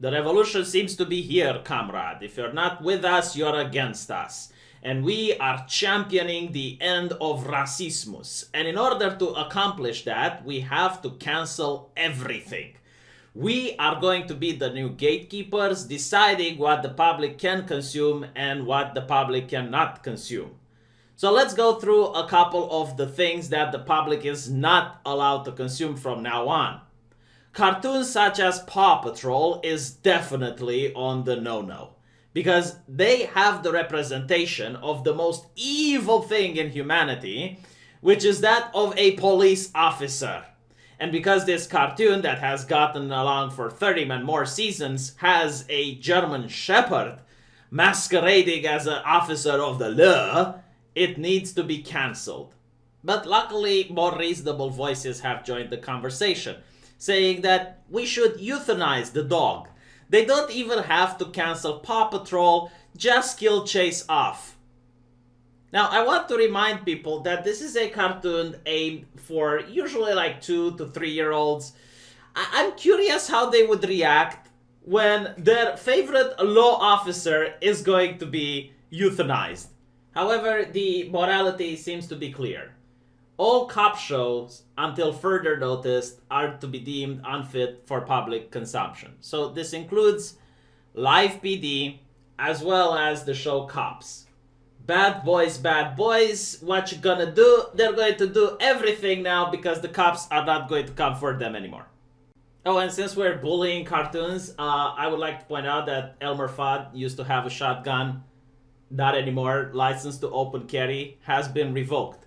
The revolution seems to be here, comrade. If you're not with us, you're against us. And we are championing the end of racismus. And in order to accomplish that, we have to cancel everything. We are going to be the new gatekeepers, deciding what the public can consume and what the public cannot consume. So let's go through a couple of the things that the public is not allowed to consume from now on. Cartoons such as Paw Patrol is definitely on the no-no, because they have the representation of the most evil thing in humanity, which is that of a police officer. And because this cartoon that has gotten along for 30 and more seasons has a German Shepherd masquerading as an officer of the law, it needs to be cancelled. But luckily, more reasonable voices have joined the conversation, saying that we should euthanize the dog. They don't even have to cancel Paw Patrol, just kill Chase off. Now, I want to remind people that this is a cartoon aimed for usually like 2 to 3 year olds. I'm curious how they would react when their favorite law officer is going to be euthanized. However, the morality seems to be clear. All cop shows, until further notice, are to be deemed unfit for public consumption. So this includes Live PD as well as the show Cops. Bad boys, what you gonna do? They're going to do everything now because the cops are not going to come for them anymore. Oh, and since we're bullying cartoons, I would like to point out that Elmer Fudd used to have a shotgun. Not anymore. License to open carry has been revoked.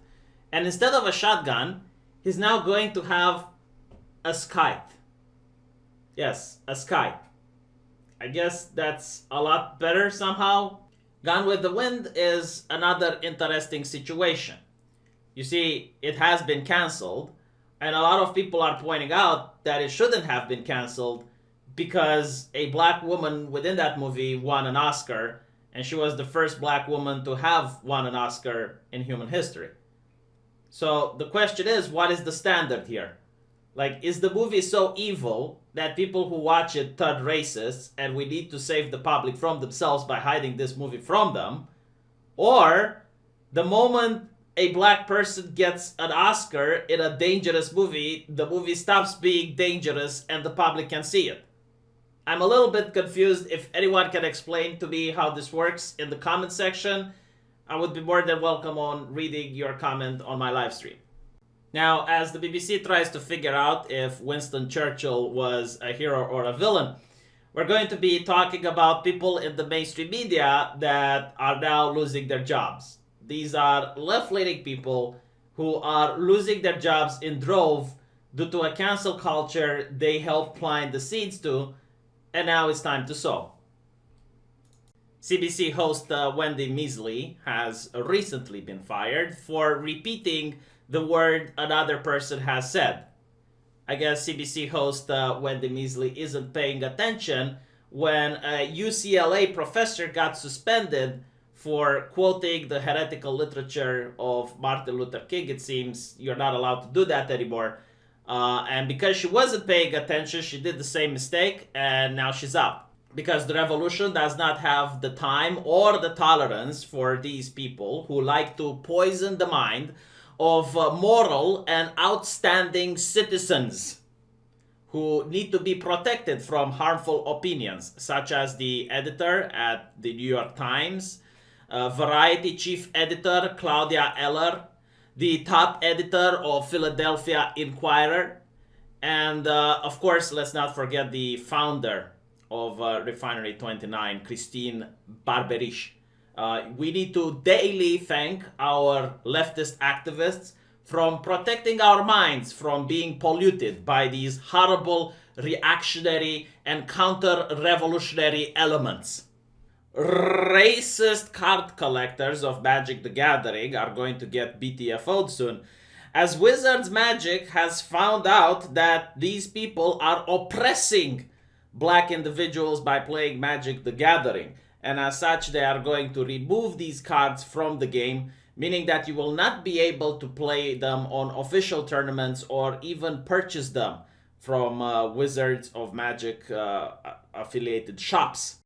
And instead of a shotgun, he's now going to have a Scythe. Yes, a Scythe. I guess that's a lot better somehow. Gone with the Wind is another interesting situation. You see, it has been cancelled, and a lot of people are pointing out that it shouldn't have been cancelled because a black woman within that movie won an Oscar, and she was the first black woman to have won an Oscar in human history. So the question is, what is the standard here? Like, is the movie so evil that people who watch it turn racist and we need to save the public from themselves by hiding this movie from them? Or the moment a black person gets an Oscar in a dangerous movie, the movie stops being dangerous and the public can see it? I'm a little bit confused. If anyone can explain to me how this works in the comment section, I would be more than welcome on reading your comment on my live stream. Now, as the BBC tries to figure out if Winston Churchill was a hero or a villain, we're going to be talking about people in the mainstream media that are now losing their jobs. These are left-leaning people who are losing their jobs in droves due to a cancel culture they helped plant the seeds to, and now it's time to sow. CBC host Wendy Measley has recently been fired for repeating the word another person has said. I guess CBC host Wendy Measley isn't paying attention when a UCLA professor got suspended for quoting the heretical literature of Martin Luther King. It seems you're not allowed to do that anymore. And because she wasn't paying attention, she did the same mistake, and now she's out. Because the revolution does not have the time or the tolerance for these people who like to poison the mind of moral and outstanding citizens who need to be protected from harmful opinions, such as the editor at the New York Times, Variety chief editor Claudia Eller, the top editor of Philadelphia Inquirer, and of course, let's not forget the founder of Refinery 29, Christine Barberich. We need to daily thank our leftist activists from protecting our minds from being polluted by these horrible reactionary and counter-revolutionary elements. Racist card collectors of Magic the Gathering are going to get BTFO'd soon, as Wizards Magic has found out that these people are oppressing black individuals by playing Magic the Gathering, and as such they are going to remove these cards from the game, meaning that you will not be able to play them on official tournaments or even purchase them from Wizards of Magic affiliated shops.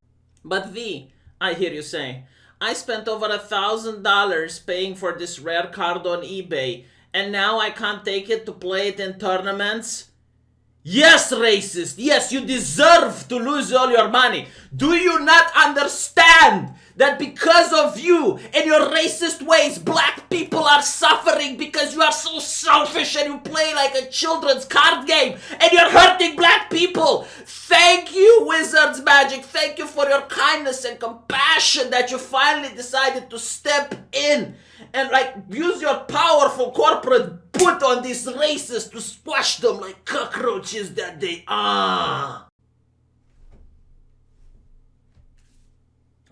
But V, I hear you say, I spent over $1,000 paying for this rare card on eBay, and now I can't take it to play it in tournaments? Yes, racist. Yes, you deserve to lose all your money. Do you not understand that because of you and your racist ways, black people are suffering because you are so selfish and you play like a children's card game and you're hurting black people? Thank you, Wizards Magic. Thank you for your kindness and compassion that you finally decided to step in and use your powerful corporate put on these racists to squash them like cockroaches that they are.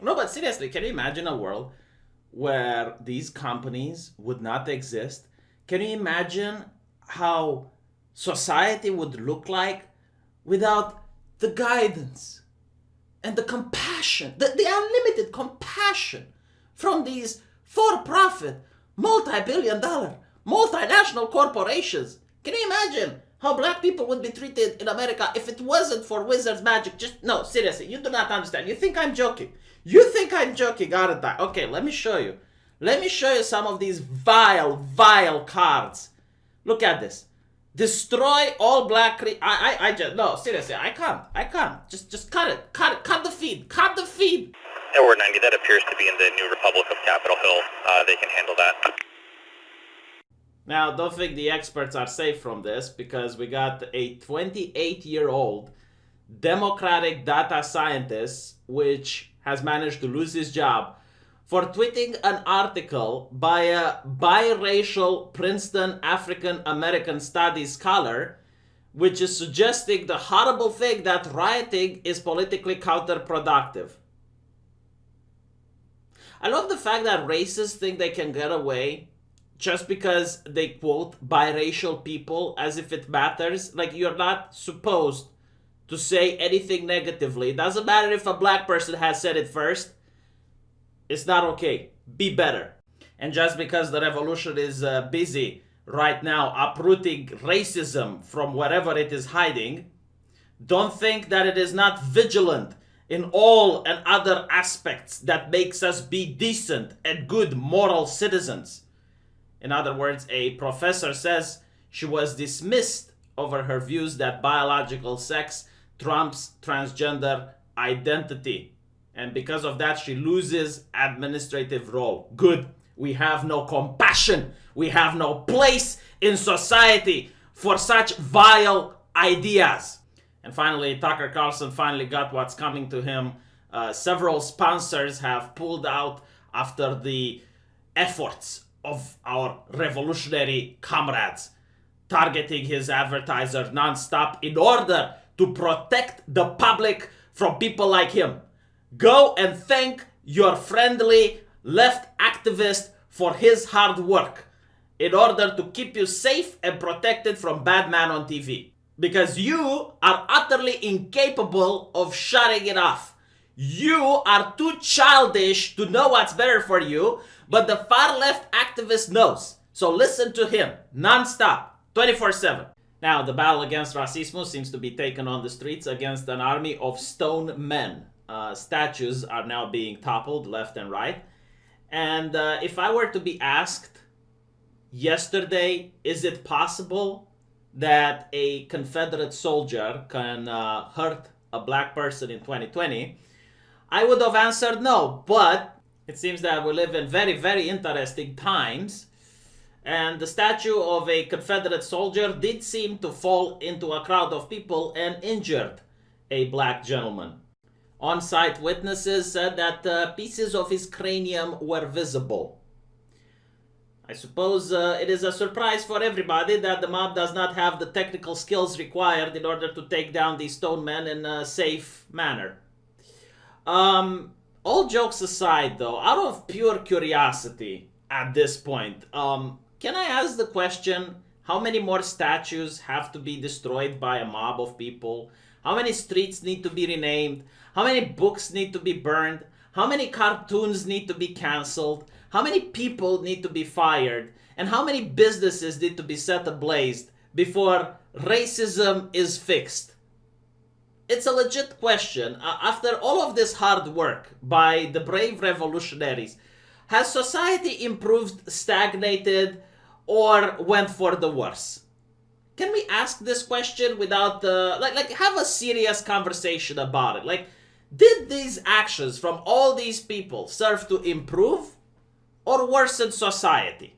No, but seriously, can you imagine a world where these companies would not exist? Can you imagine how society would look like without the guidance and the compassion, the unlimited compassion from these for-profit, multi-billion-dollar, multinational corporations? Can you imagine how black people would be treated in America if it wasn't for Wizards Magic? No, seriously, you do not understand. You think I'm joking. You think I'm joking, aren't I? Okay, let me show you. Let me show you some of these vile cards. Look at this. Destroy all black no, seriously, I can't. Just cut it. Cut the feed. Cut the feed. Edward 90, that appears to be in the New Republic of Capitol Hill. They can handle that. Now, don't think the experts are safe from this, because we got a 28-year-old Democratic data scientist which has managed to lose his job for tweeting an article by a biracial Princeton African American Studies scholar, which is suggesting the horrible thing that rioting is politically counterproductive. I love the fact that racists think they can get away just because they quote biracial people as if it matters. Like, you're not supposed to say anything negatively. It doesn't matter if a black person has said it first. It's not okay. Be better. And just because the revolution is busy right now uprooting racism from wherever it is hiding, don't think that it is not vigilant in all and other aspects that makes us be decent and good moral citizens. In other words, a professor says she was dismissed over her views that biological sex trumps transgender identity. And because of that, she loses administrative role. Good. We have no compassion. We have no place in society for such vile ideas. And finally, Tucker Carlson finally got what's coming to him. Several sponsors have pulled out after the efforts of our revolutionary comrades, targeting his advertiser nonstop in order to protect the public from people like him. Go and thank your friendly left activist for his hard work in order to keep you safe and protected from bad man on TV. Because you are utterly incapable of shutting it off. You are too childish to know what's better for you, but the far left activist knows. So listen to him, non-stop, 24/7. Now, the battle against racism seems to be taken on the streets against an army of stone men. Statues are now being toppled left and right. And if I were to be asked yesterday, is it possible that a Confederate soldier can hurt a black person in 2020, I would have answered no. But it seems that we live in very, very interesting times, and the statue of a Confederate soldier did seem to fall into a crowd of people and injured a black gentleman. On-site witnesses said that pieces of his cranium were visible. I suppose it is a surprise for everybody that the mob does not have the technical skills required in order to take down these stone men in a safe manner. All jokes aside though, out of pure curiosity at this point, can I ask the question, how many more statues have to be destroyed by a mob of people? How many streets need to be renamed? How many books need to be burned? How many cartoons need to be cancelled? How many people need to be fired? And how many businesses need to be set ablaze before racism is fixed? it's a legit question. After all of this hard work by the brave revolutionaries, has society improved, stagnated, or went for the worse? Can we ask this question without like have a serious conversation about it? Like, did these actions from all these people serve to improve or worsen society?